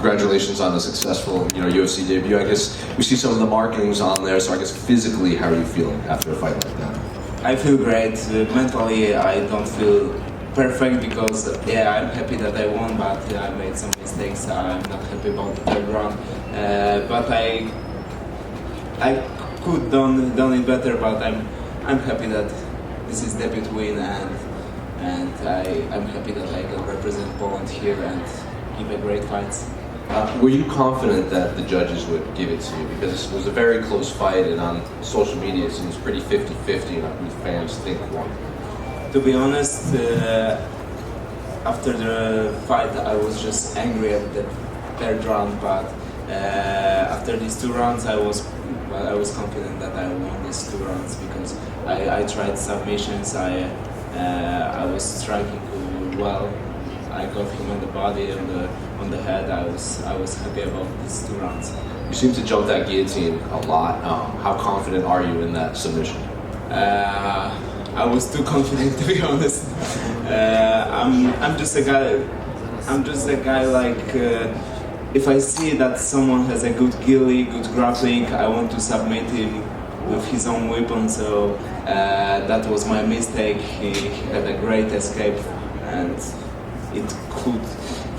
congratulations on a successful, UFC debut. I guess we see some of the markings on there. So I guess physically, how are you feeling after a fight like that? I feel great. Mentally, I don't feel perfect because I'm happy that I won, but I made some mistakes. I'm not happy about the third round. But I could done it better. But I'm happy that this is debut win, and I'm happy that I can represent Poland here and give a great fight. Were you confident that the judges would give it to you? Because this was a very close fight, and on social media it seems pretty 50-50 on who fans think won. To be honest, after the fight I was just angry at the third round, but after these 2 rounds I was confident that I won these 2 rounds because I tried submissions, I was striking well. I got him on the body and on the head. I was happy about these 2 rounds. You seem to jump that guillotine a lot. How confident are you in that submission? I was too confident, to be honest. I'm just a guy. I'm just a guy like if I see that someone has a good gilly, good grappling, I want to submit him with his own weapon. So that was my mistake. He had a great escape, and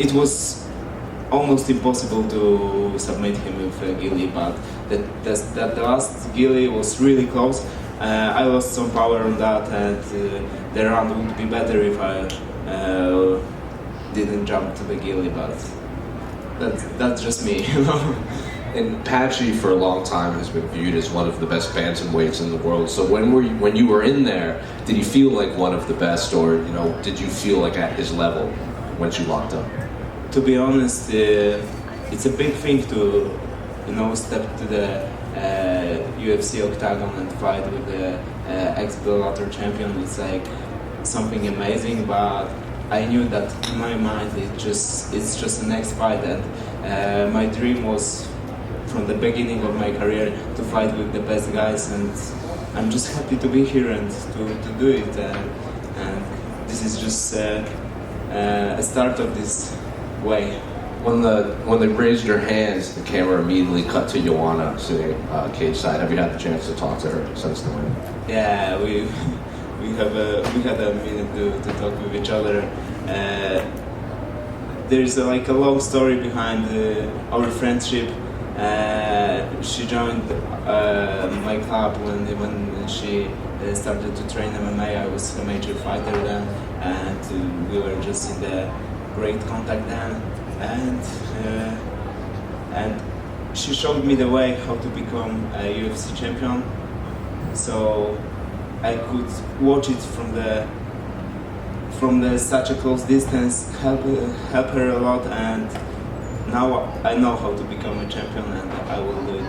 it was almost impossible to submit him with a gilly, but the last gilly was really close. I lost some power on that, and the round would be better if I didn't jump to the gilly, but that's just me, And Patchy for a long time has been viewed as one of the best bantamweights in the world. So when you were in there, did you feel like one of the best, or did you feel like at his level once you locked up? To be honest, it's a big thing to step to the UFC octagon and fight with the ex-Bellator champion. It's like something amazing, but I knew that in my mind it's just the next fight, and my dream was from the beginning of my career to fight with the best guys, and I'm just happy to be here and to do it, and this is just a start of this way. When they raised your hands, the camera immediately cut to Joanna sitting cage side. Have you had the chance to talk to her since the win? Yeah, we had a minute to talk with each other. There's a long story behind our friendship. She joined my club when she started to train MMA. I was a major fighter then, and we were just in the great contact then. And she showed me the way how to become a UFC champion. So I could watch it from such a close distance, help her a lot, and now I know how to become a champion, and I will do it.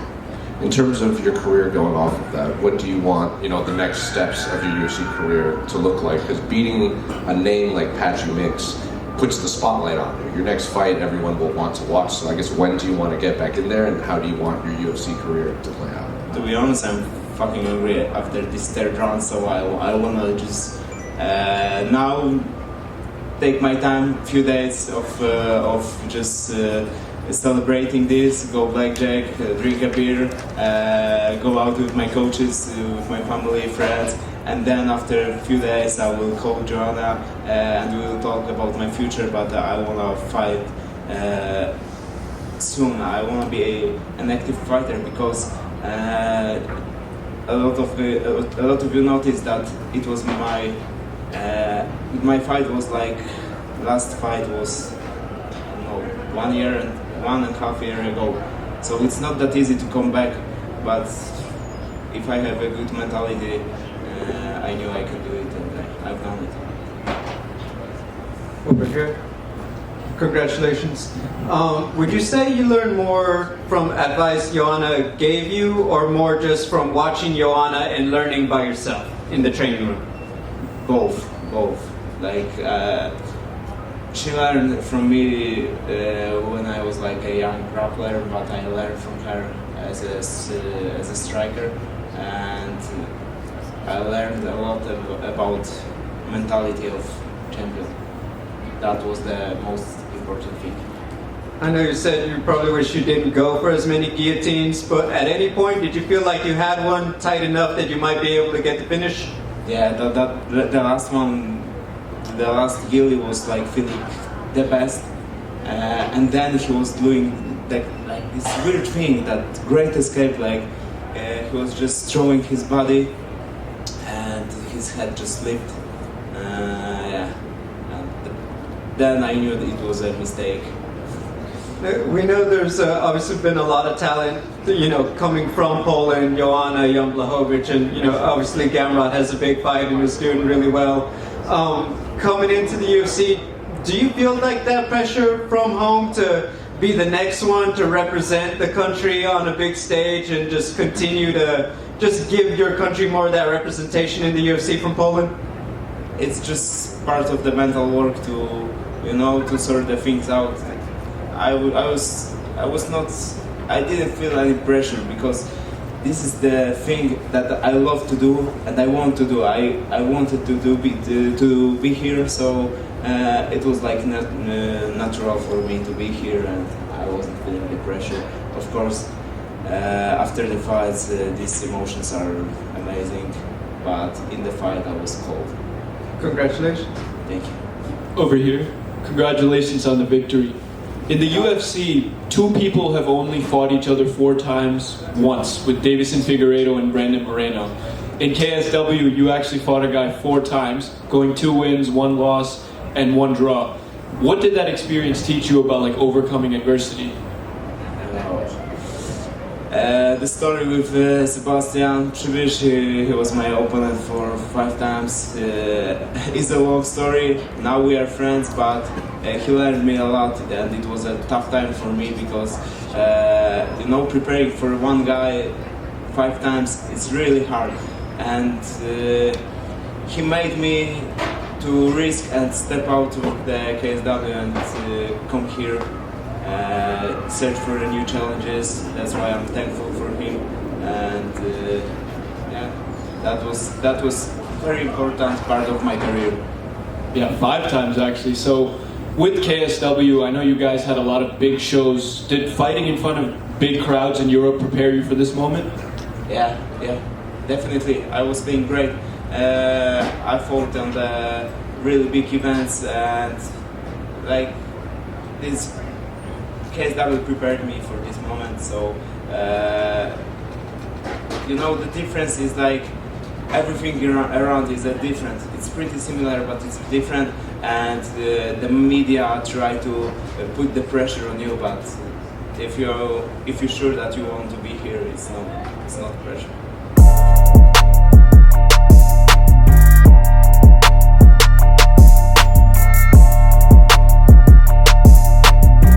In terms of your career going off of that, what do you want, the next steps of your UFC career to look like? Because beating a name like Patchy Mix puts the spotlight on you. Your next fight, everyone will want to watch. So I guess when do you want to get back in there, and how do you want your UFC career to play out? To be honest, I'm fucking hungry after this third round, so I wanna just now take my time, few days of just celebrating this, go blackjack, drink a beer, go out with my coaches, with my family, friends, and then after a few days I will call Joanna and we will talk about my future, but I wanna fight soon. I wanna be an active fighter because a lot of you noticed that it was my fight was like last fight was 1.5 years ago, so it's not that easy to come back, but if I have a good mentality, I knew I can do it, and I've done it. Over here. Congratulations. Would you say you learned more from advice Joanna gave you, or more just from watching Joanna and learning by yourself in the training room? Both. Like she learned from me when I was like a young grappler, but I learned from her as a striker, and I learned a lot about mentality of champion. That was the most important thing. I know you said you probably wish you didn't go for as many guillotines, but at any point did you feel like you had one tight enough that you might be able to get the finish? Yeah, the last one, the last gilly was like feeling the best, and then he was doing like this weird thing, that great escape, like he was just throwing his body, and his head just slipped. Yeah, and then I knew that it was a mistake. We know there's obviously been a lot of talent, coming from Poland, Joanna, Jan Blachowicz, and, obviously Gamrot has a big fight and is doing really well. Coming into the UFC, do you feel like that pressure from home to be the next one to represent the country on a big stage and just continue to just give your country more of that representation in the UFC from Poland? It's just part of the mental work to, to sort the things out. I didn't feel any pressure, because this is the thing that I love to do and I want to do. I wanted to be here, so it was like natural for me to be here, and I wasn't feeling the pressure. Of course, after the fights, these emotions are amazing, but in the fight I was cold. Congratulations. Thank you. Over here, congratulations on the victory. In the UFC, two people have only fought each other 4 times once, with Davison Figueiredo and Brandon Moreno. In KSW, you actually fought a guy 4 times, going 2 wins, 1 loss, and 1 draw. What did that experience teach you about overcoming adversity? The story with Sebastian Przybysz, he was my opponent for 5 times. It's a long story. Now we are friends, but he learned me a lot, and it was a tough time for me, because preparing for one guy 5 times is really hard, and he made me to risk and step out of the KSW and come here. Search for the new challenges. That's why I'm thankful for him, and that was very important part of my career. Yeah, 5 times actually. So with KSW, I know you guys had a lot of big shows. Did fighting in front of big crowds in Europe prepare you for this moment? Yeah, definitely. I was feeling great. I fought on the really big events, and this KSW prepared me for this moment. So the difference is everything around is different. It's pretty similar, but it's different, and the media try to put the pressure on you, but if you're sure that you want to be here, it's not pressure.